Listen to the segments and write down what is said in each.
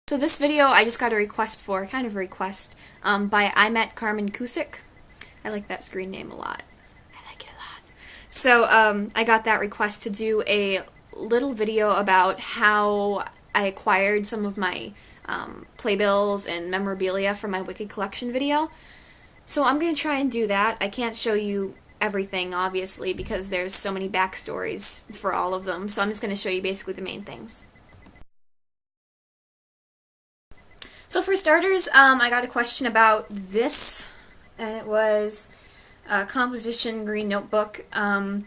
So this video I just got a request for, kind of a request, by Imetcarmencusack. I like that screen name a lot. I like it a lot. So I got that request to do a little video about how I acquired some of my playbills and memorabilia for my Wicked collection video. So I'm going to try and do that. I can't show you everything, obviously, because there's so many backstories for all of them, so I'm just going to show you basically the main things. So for starters, I got a question about this, and it was a composition green notebook, and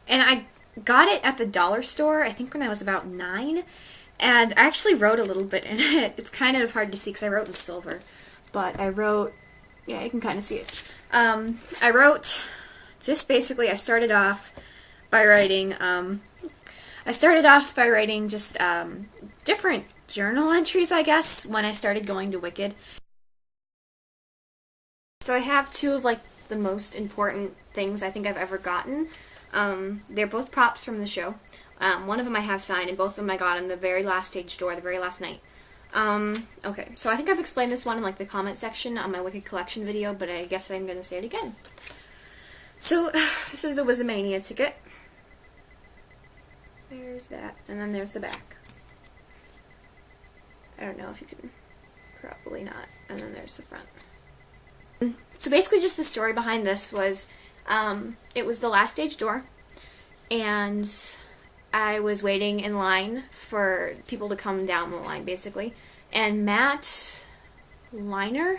I got it at the dollar store, I think when I was about 9, and I actually wrote a little bit in it. It's kind of hard to see because I wrote in silver, but I wrote, yeah, you can kind of see it. I wrote, just basically, I started off by writing just different journal entries, I guess, when I started going to Wicked. So I have two of like the most important things I think I've ever gotten. They're both props from the show. One of them I have signed, and both of them I got in the very last stage door, the very last night. Okay, so I think I've explained this one in like the comment section on my Wicked collection video, but I guess I'm going to say it again. So, this is the Wizamania ticket. There's that, and then there's the back. I don't know if you can, probably not, and then there's the front. So basically just the story behind this was, it was the last stage door, and I was waiting in line for people to come down the line, basically, and Matt Leiner,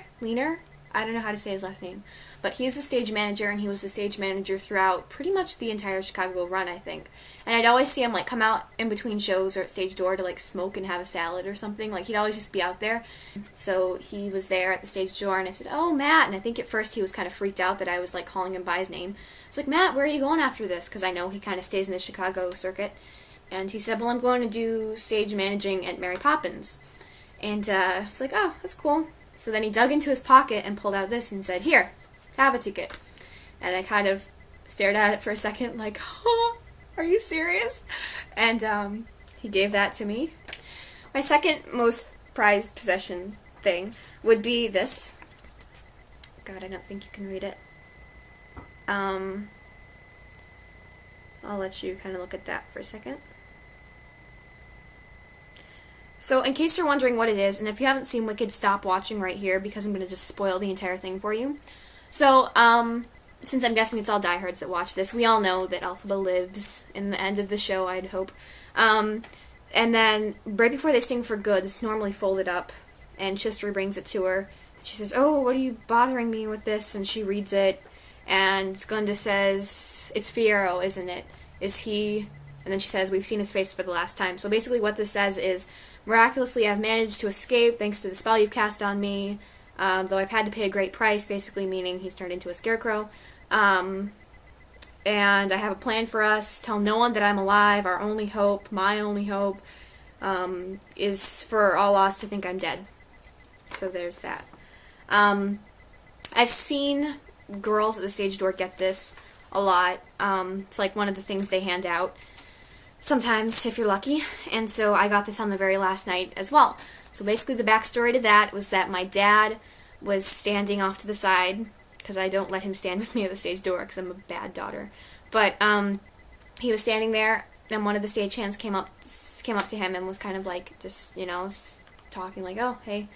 I don't know how to say his last name, but he's the stage manager, and he was the stage manager throughout pretty much the entire Chicago run, I think. And I'd always see him like come out in between shows or at stage door to like smoke and have a salad or something. Like he'd always just be out there. So he was there at the stage door, and I said, "Oh, Matt." And I think at first he was kind of freaked out that I was like calling him by his name. I was like, "Matt, where are you going after this?" Because I know he kind of stays in the Chicago circuit. And he said, "Well, I'm going to do stage managing at Mary Poppins." And I was like, "Oh, that's cool." So then he dug into his pocket and pulled out this and said, "Here, have a ticket." And I kind of stared at it for a second like, "Oh, are you serious?" And he gave that to me. My second most prized possession thing would be this. God, I don't think you can read it. I'll let you kind of look at that for a second. So, in case you're wondering what it is, and if you haven't seen Wicked, stop watching right here, because I'm going to just spoil the entire thing for you. So, since I'm guessing it's all diehards that watch this, we all know that Elphaba lives in the end of the show, I'd hope. And then, right before they sing for good, it's normally folded up, and Chistery brings it to her. She says, "Oh, what are you bothering me with this?" And she reads it, and Glenda says, "It's Fiyero, isn't it? Is he..." And then she says, "We've seen his face for the last time." So basically what this says is, "Miraculously, I've managed to escape thanks to the spell you've cast on me, though I've had to pay a great price," basically meaning he's turned into a scarecrow. "And I have a plan for us. Tell no one that I'm alive. Our only hope, my only hope, is for all lost to think I'm dead." So there's that. I've seen girls at the stage door get this a lot. It's like one of the things they hand out sometimes, if you're lucky, and so I got this on the very last night as well. So basically the backstory to that was that my dad was standing off to the side, because I don't let him stand with me at the stage door, because I'm a bad daughter, but he was standing there, and one of the stagehands came up to him and was kind of like, just, you know, talking like, "Oh, hey."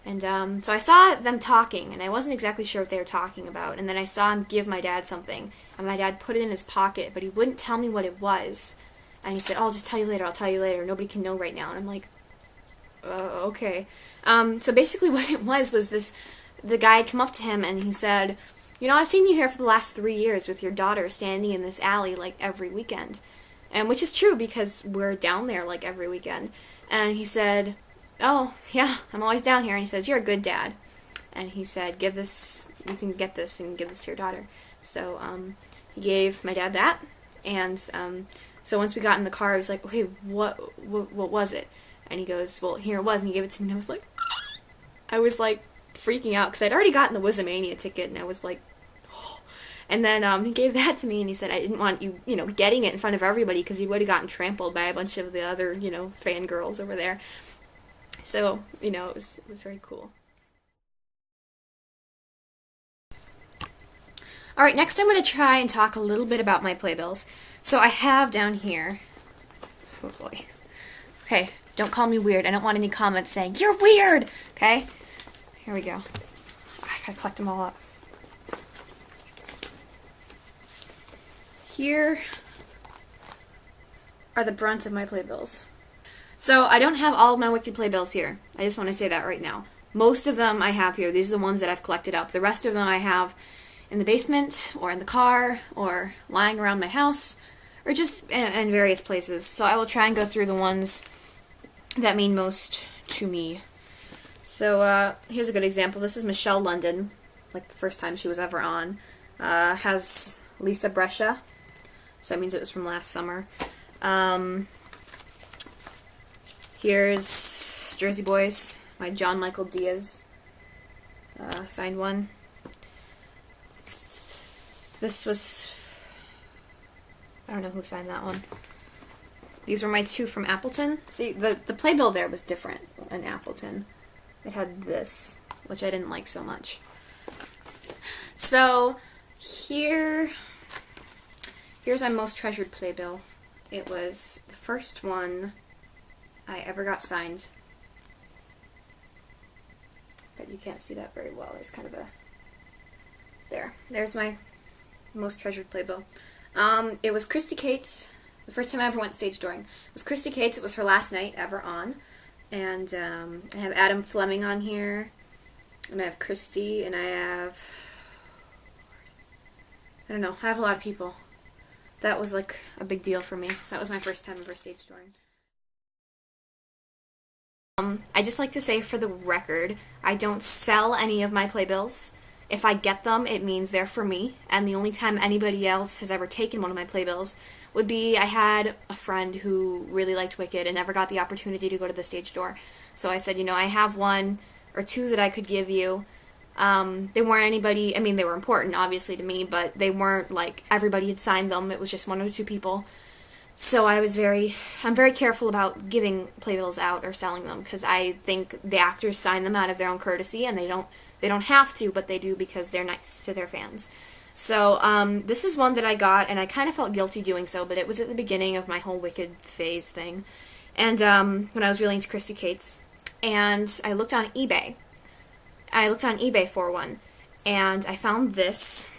And so I saw them talking, and I wasn't exactly sure what they were talking about, and then I saw him give my dad something, and my dad put it in his pocket, but he wouldn't tell me what it was. And he said, "Oh, I'll just tell you later, I'll tell you later, nobody can know right now." And I'm like, okay. So basically what it was this, the guy had come up to him and he said, "You know, I've seen you here for the last 3 years with your daughter standing in this alley like every weekend." And which is true, because we're down there like every weekend. And he said, "Oh, yeah, I'm always down here." And he says, "You're a good dad." And he said, "Give this, you can get this and give this to your daughter." So he gave my dad that, and so once we got in the car, I was like, "Okay, what was it?" And he goes, "Well, here it was," and he gave it to me, and I was like freaking out, because I'd already gotten the Wizamania ticket, and I was like, oh. And then he gave that to me, and he said, "I didn't want you, you know, getting it in front of everybody, because you would have gotten trampled by a bunch of the other, you know, fangirls over there." So, you know, it was very cool. Alright, next I'm going to try and talk a little bit about my playbills. So I have down here, oh boy, okay, don't call me weird, I don't want any comments saying, you're weird, okay? Here we go. I gotta collect them all up. Here are the brunt of my playbills. So I don't have all of my Wicked playbills here. I just want to say that right now. Most of them I have here. These are the ones that I've collected up. The rest of them I have in the basement, or in the car, or lying around my house, or just in various places. So I will try and go through the ones that mean most to me. So here's a good example. This is Michelle London, like the first time she was ever on. Has Lisa Brescia, so that means it was from last summer. Here's Jersey Boys, my John Michael Diaz signed one. This was, I don't know who signed that one. These were my two from Appleton. See, the playbill there was different in Appleton. It had this, which I didn't like so much. So, here's my most treasured playbill. It was the first one I ever got signed. But you can't see that very well. There's kind of a... There's my most treasured playbill. It was Christy Cates. The first time I ever went stage dooring. It was Christy Cates. It was her last night ever on. And I have Adam Fleming on here. And I have Christy. And I have... I don't know. I have a lot of people. That was like a big deal for me. That was my first time ever stage dooring. I just like to say for the record, I don't sell any of my playbills. If I get them, it means they're for me, and the only time anybody else has ever taken one of my playbills would be I had a friend who really liked Wicked and never got the opportunity to go to the stage door. So I said, you know, I have one or two that I could give you. They weren't anybody, I mean, they were important, obviously, to me, but they weren't like everybody had signed them. It was just one or two people. So I'm very careful about giving playbills out or selling them, because I think the actors sign them out of their own courtesy, and they don't have to, but they do because they're nice to their fans. So this is one that I got, and I kind of felt guilty doing so, but it was at the beginning of my whole Wicked phase thing, and when I was really into Christy Cates, and I looked on eBay. I looked on eBay for one, and I found this.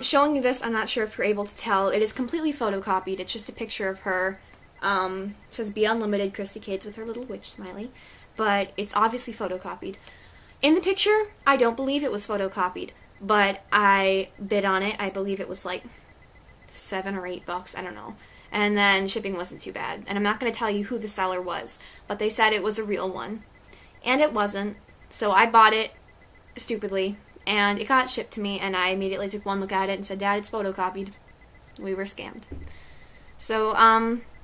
Showing you this, I'm not sure if you're able to tell. It is completely photocopied. It's just a picture of her. It says Be Unlimited Christy Cates with her little witch smiley. But it's obviously photocopied. In the picture, I don't believe it was photocopied. But I bid on it. I believe it was like $7 or $8, I don't know. And then shipping wasn't too bad. And I'm not going to tell you who the seller was. But they said it was a real one. And it wasn't. So I bought it stupidly. And it got shipped to me, and I immediately took one look at it and said, Dad, it's photocopied. We were scammed. So,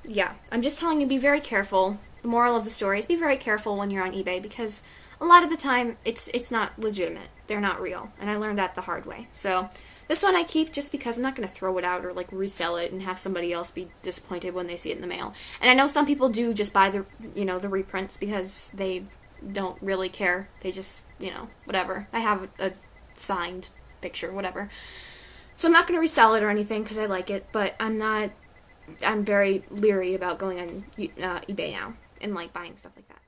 yeah. I'm just telling you, be very careful. The moral of the story is be very careful when you're on eBay, because a lot of the time, it's not legitimate. They're not real. And I learned that the hard way. So, this one I keep just because I'm not going to throw it out or, like, resell it and have somebody else be disappointed when they see it in the mail. And I know some people do just buy the, you know, the reprints because they don't really care. They just, you know, whatever. I have a signed picture, whatever. So I'm not going to resell it or anything because I like it, but I'm very leery about going on eBay now and like buying stuff like that.